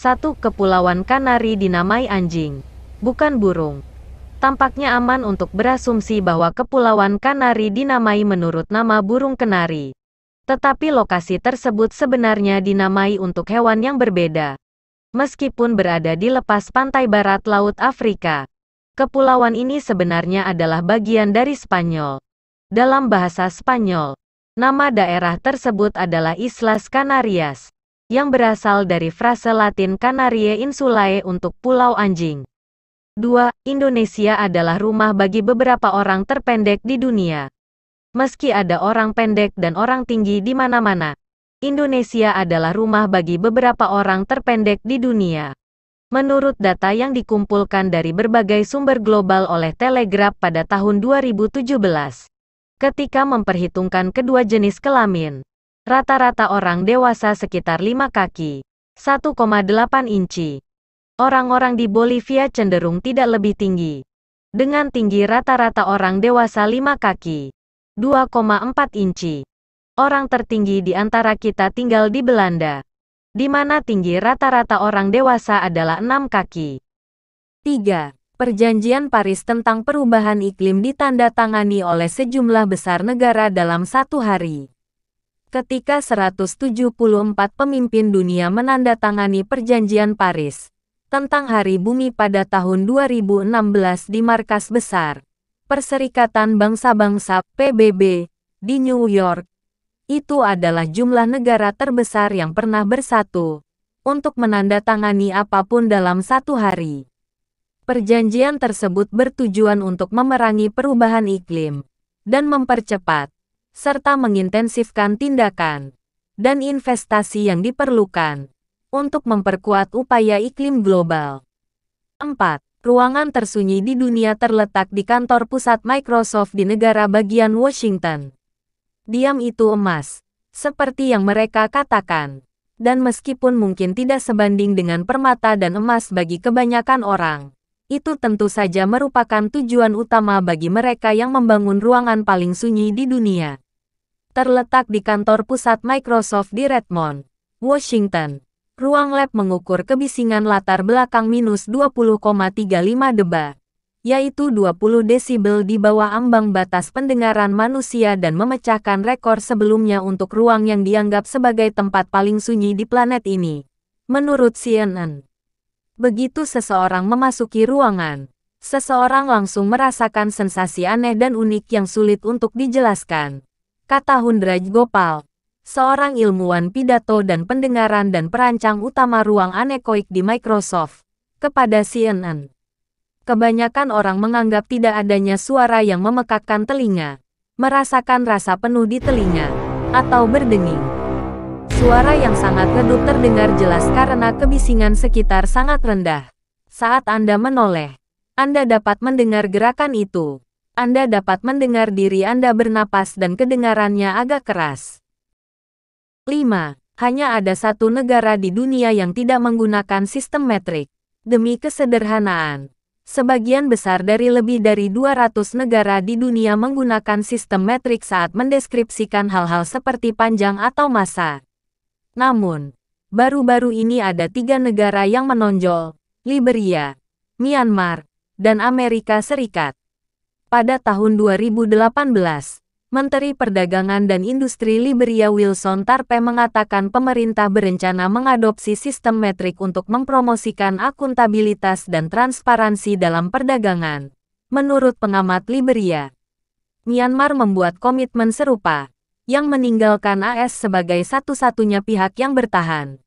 1. Kepulauan Kanari dinamai anjing, bukan burung. Tampaknya aman untuk berasumsi bahwa Kepulauan Kanari dinamai menurut nama burung kenari. Tetapi lokasi tersebut sebenarnya dinamai untuk hewan yang berbeda. Meskipun berada di lepas pantai barat Laut Afrika, kepulauan ini sebenarnya adalah bagian dari Spanyol. Dalam bahasa Spanyol, nama daerah tersebut adalah Islas Canarias, yang berasal dari frase Latin Canariae Insulae untuk pulau anjing. 2. Indonesia adalah rumah bagi beberapa orang terpendek di dunia. Meski ada orang pendek dan orang tinggi di mana-mana, Indonesia adalah rumah bagi beberapa orang terpendek di dunia. Menurut data yang dikumpulkan dari berbagai sumber global oleh Telegraph pada tahun 2017, ketika memperhitungkan kedua jenis kelamin, rata-rata orang dewasa sekitar 5 kaki, 1,8 inci. Orang-orang di Bolivia cenderung tidak lebih tinggi, dengan tinggi rata-rata orang dewasa 5 kaki, 2,4 inci. Orang tertinggi di antara kita tinggal di Belanda, di mana tinggi rata-rata orang dewasa adalah 6 kaki. 3. Perjanjian Paris tentang perubahan iklim ditandatangani oleh sejumlah besar negara dalam satu hari. Ketika 174 pemimpin dunia menandatangani Perjanjian Paris tentang Hari Bumi pada tahun 2016 di Markas Besar Perserikatan Bangsa-Bangsa (PBB) di New York, itu adalah jumlah negara terbesar yang pernah bersatu untuk menandatangani apapun dalam satu hari. Perjanjian tersebut bertujuan untuk memerangi perubahan iklim dan mempercepat serta mengintensifkan tindakan dan investasi yang diperlukan untuk memperkuat upaya iklim global. 4. Ruangan tersunyi di dunia terletak di kantor pusat Microsoft di negara bagian Washington. Diam itu emas, seperti yang mereka katakan. Dan meskipun mungkin tidak sebanding dengan permata dan emas bagi kebanyakan orang, itu tentu saja merupakan tujuan utama bagi mereka yang membangun ruangan paling sunyi di dunia. Terletak di kantor pusat Microsoft di Redmond, Washington, ruang lab mengukur kebisingan latar belakang minus 20,35 dB, yaitu 20 desibel di bawah ambang batas pendengaran manusia dan memecahkan rekor sebelumnya untuk ruang yang dianggap sebagai tempat paling sunyi di planet ini, menurut CNN. Begitu seseorang memasuki ruangan, seseorang langsung merasakan sensasi aneh dan unik yang sulit untuk dijelaskan, kata Hundraj Gopal, seorang ilmuwan pidato dan pendengaran dan perancang utama ruang anekoik di Microsoft, kepada CNN. Kebanyakan orang menganggap tidak adanya suara yang memekakkan telinga, merasakan rasa penuh di telinga, atau berdenging. Suara yang sangat redup terdengar jelas karena kebisingan sekitar sangat rendah. Saat Anda menoleh, Anda dapat mendengar gerakan itu. Anda dapat mendengar diri Anda bernapas dan kedengarannya agak keras. 5. Hanya ada satu negara di dunia yang tidak menggunakan sistem metrik. Demi kesederhanaan, sebagian besar dari lebih dari 200 negara di dunia menggunakan sistem metrik saat mendeskripsikan hal-hal seperti panjang atau massa. Namun, baru-baru ini ada 3 negara yang menonjol, Liberia, Myanmar, dan Amerika Serikat. Pada tahun 2018, Menteri Perdagangan dan Industri Liberia Wilson Tarpe mengatakan pemerintah berencana mengadopsi sistem metrik untuk mempromosikan akuntabilitas dan transparansi dalam perdagangan. Menurut pengamat Liberia, Myanmar membuat komitmen serupa, yang meninggalkan AS sebagai satu-satunya pihak yang bertahan.